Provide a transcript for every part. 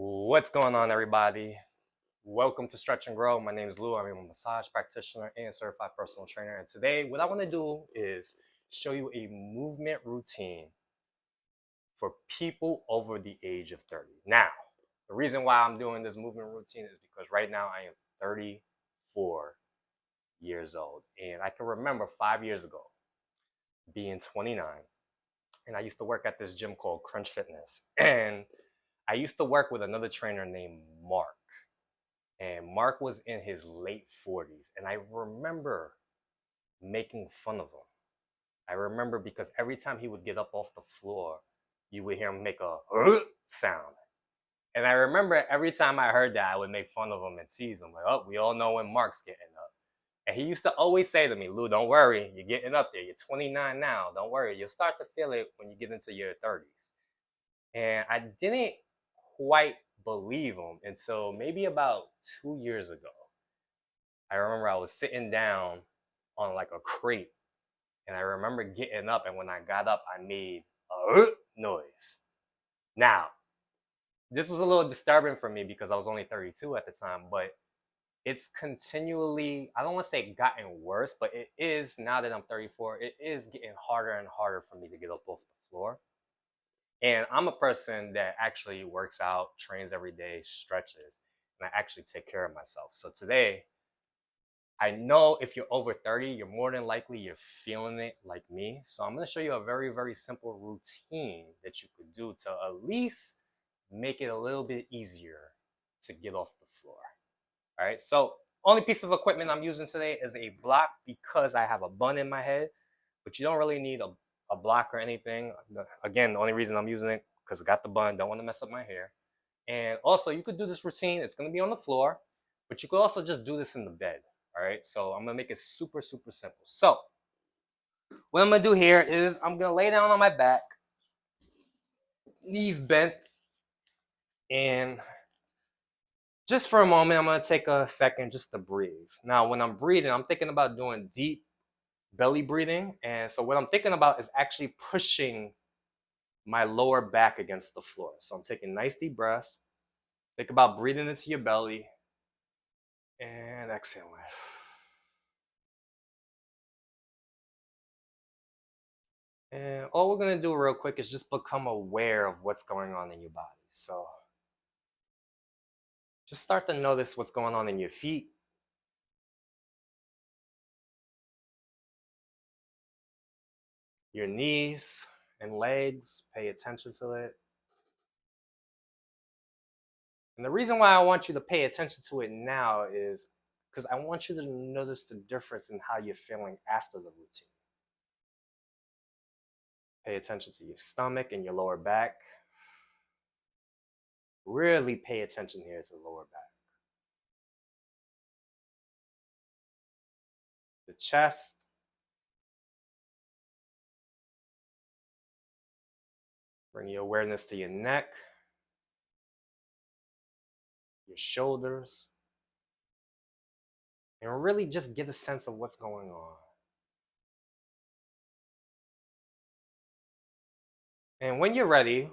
What's going on, everybody? Welcome to Stretch and Grow. My name is Lou. I'm a massage practitioner and certified personal trainer. And today, what I want to do is show you a movement routine for people over the age of 30. Now, the reason why I'm doing this movement routine is because right now I am 34 years old. And I can remember 5 years ago being 29. And I used to work at this gym called Crunch Fitness. And I used to work with another trainer named Mark. And Mark was in his late 40s. And I remember making fun of him. I remember because every time he would get up off the floor, you would hear him make a sound. And I remember every time I heard that, I would make fun of him and tease him. Like, oh, we all know when Mark's getting up. And he used to always say to me, Lou, don't worry. You're getting up there. You're 29 now. Don't worry. You'll start to feel it when you get into your 30s. And I didn't quite believe him until maybe about 2 years ago. I remember I was sitting down on like a crate, and I remember getting up, and when I got up, I made a noise. Now, this was a little disturbing for me because I was only 32 at the time, but it's continually, I don't want to say gotten worse, but it is, now that I'm 34, it is getting harder and harder for me to get up off the floor. And I'm a person that actually works out, trains every day, stretches, and I actually take care of myself. So today, I know if you're over 30, you're more than likely you're feeling it like me. So I'm going to show you a very, very simple routine that you could do to at least make it a little bit easier to get off the floor. All right. So only piece of equipment I'm using today is a block because I have a bun in my head, but you don't really need a block or anything. Again, the only reason I'm using it because I got the bun, don't want to mess up my hair. And also you could do this routine. It's going to be on the floor, but you could also just do this in the bed. All right, so I'm gonna make it super, super simple. So what I'm gonna do here is I'm gonna lay down on my back, knees bent, and just for a moment, I'm gonna take a second just to breathe. Now, when I'm breathing, I'm thinking about doing deep belly breathing. And so what I'm thinking about is actually pushing my lower back against the floor. So I'm taking nice deep breaths. Think about breathing into your belly and exhaling. And all we're gonna do real quick is just become aware of what's going on in your body. So just start to notice what's going on in your feet, your knees and legs. Pay attention to it. And the reason why I want you to pay attention to it now is because I want you to notice the difference in how you're feeling after the routine. Pay attention to your stomach and your lower back. Really pay attention here to the lower back. The chest. Bring your awareness to your neck, your shoulders, and really just get a sense of what's going on. And when you're ready,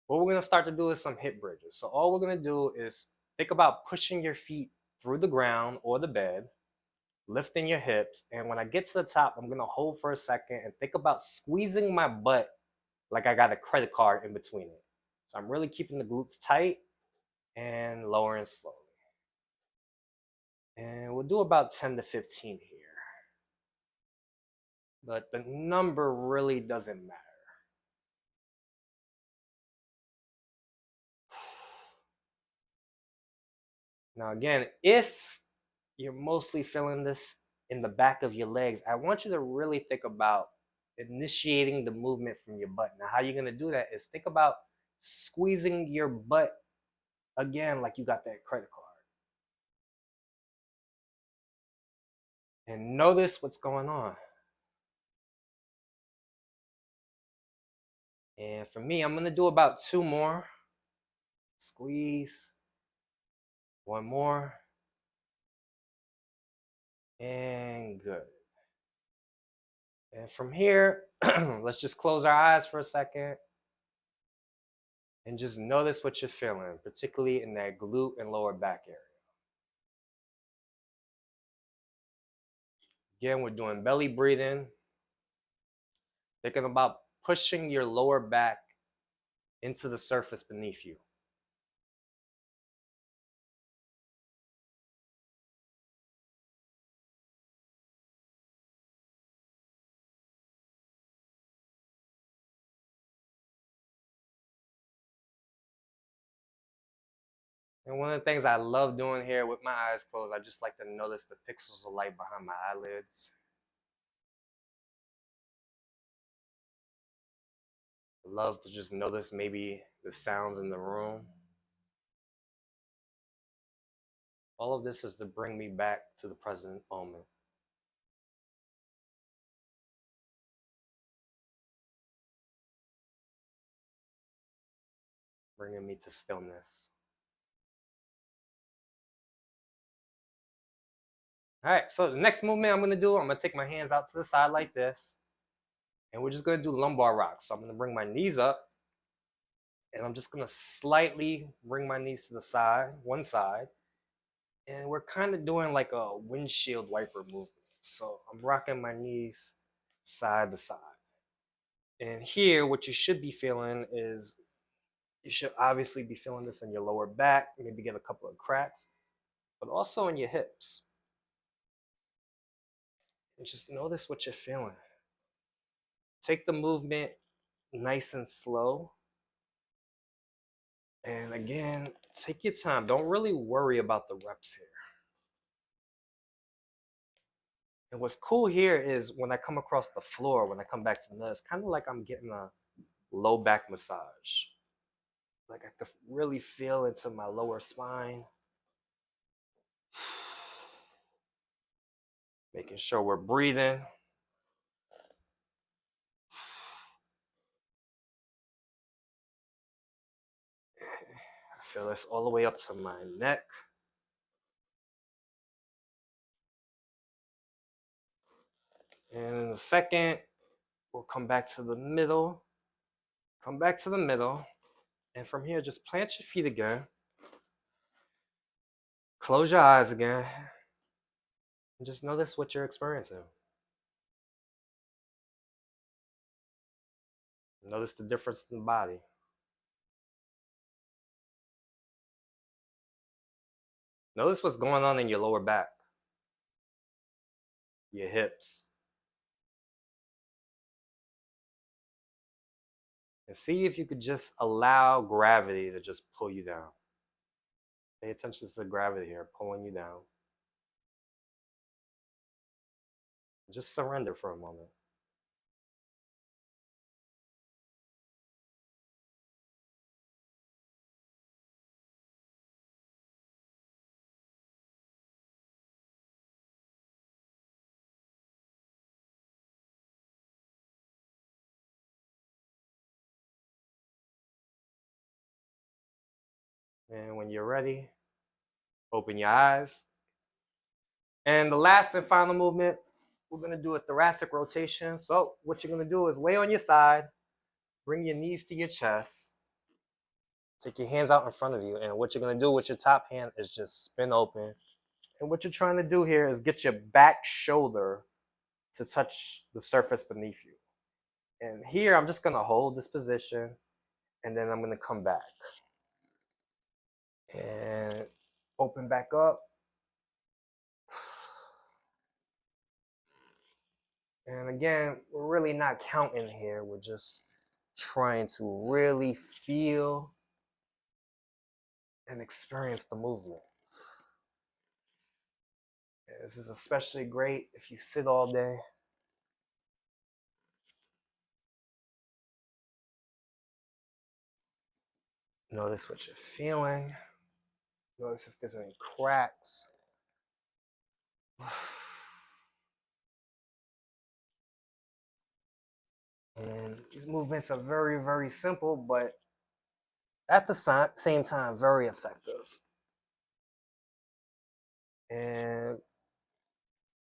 what we're going to start to do is some hip bridges. So all we're going to do is think about pushing your feet through the ground or the bed, lifting your hips. And when I get to the top, I'm going to hold for a second and think about squeezing my butt like I got a credit card in between it. So I'm really keeping the glutes tight and lowering slowly. And we'll do about 10 to 15 here. But the number really doesn't matter. Now, again, if you're mostly feeling this in the back of your legs, I want you to really think about initiating the movement from your butt. Now, how you're going to do that is think about squeezing your butt again like you got that credit card. And notice what's going on. And for me, I'm going to do about 2 more. Squeeze. 1 more. And good. And from here, let's just close our eyes for a second. And just notice what you're feeling, particularly in that glute and lower back area. Again, we're doing belly breathing. Thinking about pushing your lower back into the surface beneath you. And one of the things I love doing here with my eyes closed, I just like to notice the pixels of light behind my eyelids. I love to just notice maybe the sounds in the room. All of this is to bring me back to the present moment. Bringing me to stillness. All right, so the next movement I'm gonna do, I'm gonna take my hands out to the side like this, and we're just gonna do lumbar rocks. So I'm gonna bring my knees up, and I'm just gonna slightly bring my knees to the side, one side, and we're kind of doing like a windshield wiper movement. So I'm rocking my knees side to side. And here, what you should be feeling is, you should obviously be feeling this in your lower back, maybe get a couple of cracks, but also in your hips. And just notice what you're feeling. Take the movement nice and slow. And again, take your time. Don't really worry about the reps here. And what's cool here is when I come across the floor, when I come back to the middle, it's kind of like I'm getting a low back massage. Like I could really feel into my lower spine. Making sure we're breathing. I feel this all the way up to my neck. And in a second, we'll come back to the middle. Come back to the middle. And from here, just plant your feet again. Close your eyes again. And just notice what you're experiencing. Notice the difference in the body. Notice what's going on in your lower back, your hips. And see if you could just allow gravity to just pull you down. Pay attention to the gravity here, pulling you down. Just surrender for a moment. And when you're ready, open your eyes. And the last and final movement, we're gonna do a thoracic rotation. So what you're gonna do is lay on your side, bring your knees to your chest, take your hands out in front of you, and what you're gonna do with your top hand is just spin open. And what you're trying to do here is get your back shoulder to touch the surface beneath you. And here, I'm just gonna hold this position, and then I'm gonna come back. And open back up. And again, we're really not counting here. We're just trying to really feel and experience the movement. And this is especially great if you sit all day. Notice what you're feeling. Notice if there's any cracks. And these movements are very, very simple, but at the same time, very effective. And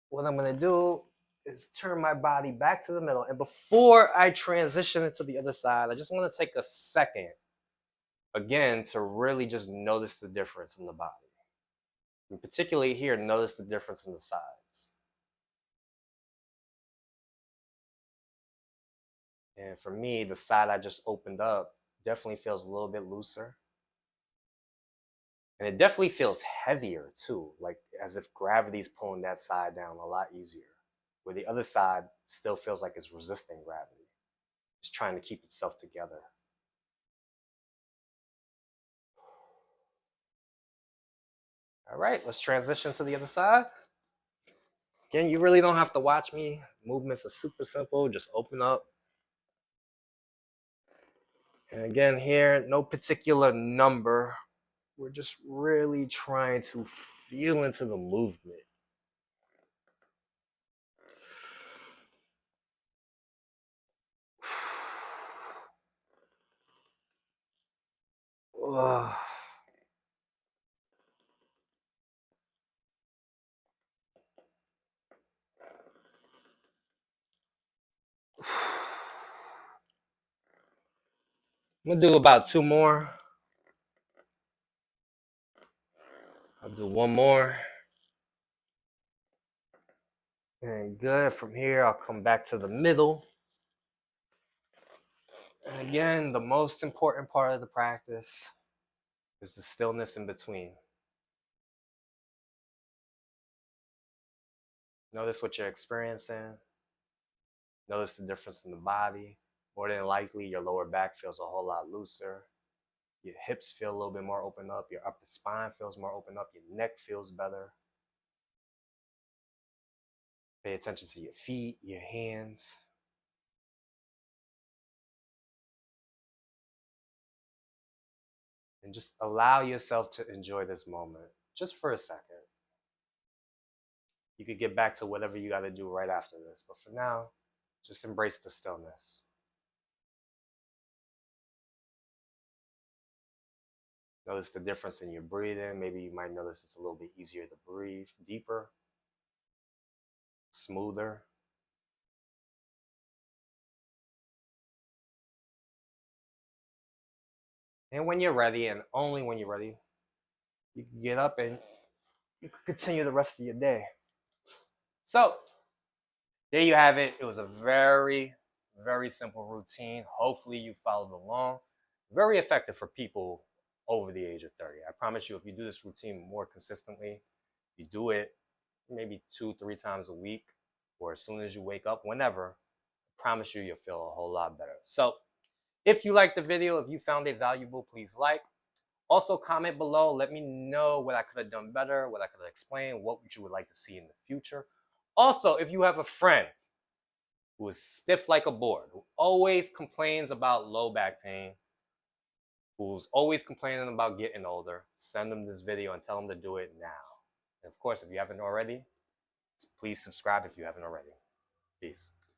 what I'm gonna do is turn my body back to the middle. And before I transition into the other side, I just wanna take a second again, to really just notice the difference in the body. And particularly here, notice the difference in the sides. And for me, the side I just opened up definitely feels a little bit looser. And it definitely feels heavier too, like as if gravity's pulling that side down a lot easier. Where the other side still feels like it's resisting gravity. It's trying to keep itself together. All right, let's transition to the other side. Again, you really don't have to watch me. Movements are super simple. Just open up. And again, here, no particular number. We're just really trying to feel into the movement. Ugh. I'm gonna do about 2 more. I'll do 1 more. And good. From here, I'll come back to the middle. And again, the most important part of the practice is the stillness in between. Notice what you're experiencing. Notice the difference in the body. More than likely, your lower back feels a whole lot looser. Your hips feel a little bit more open up. Your upper spine feels more open up. Your neck feels better. Pay attention to your feet, your hands. And just allow yourself to enjoy this moment just for a second. You could get back to whatever you got to do right after this. But for now, just embrace the stillness. Notice the difference in your breathing. Maybe you might notice it's a little bit easier to breathe deeper, smoother. And when you're ready, and only when you're ready, you can get up and you can continue the rest of your day. So, there you have it. It was a very, very simple routine. Hopefully, you followed along. Very effective for people over the age of 30. I promise you, if you do this routine more consistently, you do it maybe 2-3 times a week, or as soon as you wake up, whenever, I promise you, you'll feel a whole lot better. So, if you liked the video, if you found it valuable, please like. Also, comment below. Let me know what I could have done better, what I could have explained, what you would like to see in the future. Also, if you have a friend who is stiff like a board, who always complains about low back pain, who's always complaining about getting older, send them this video and tell them to do it now. And of course, if you haven't already, please subscribe if you haven't already. Peace.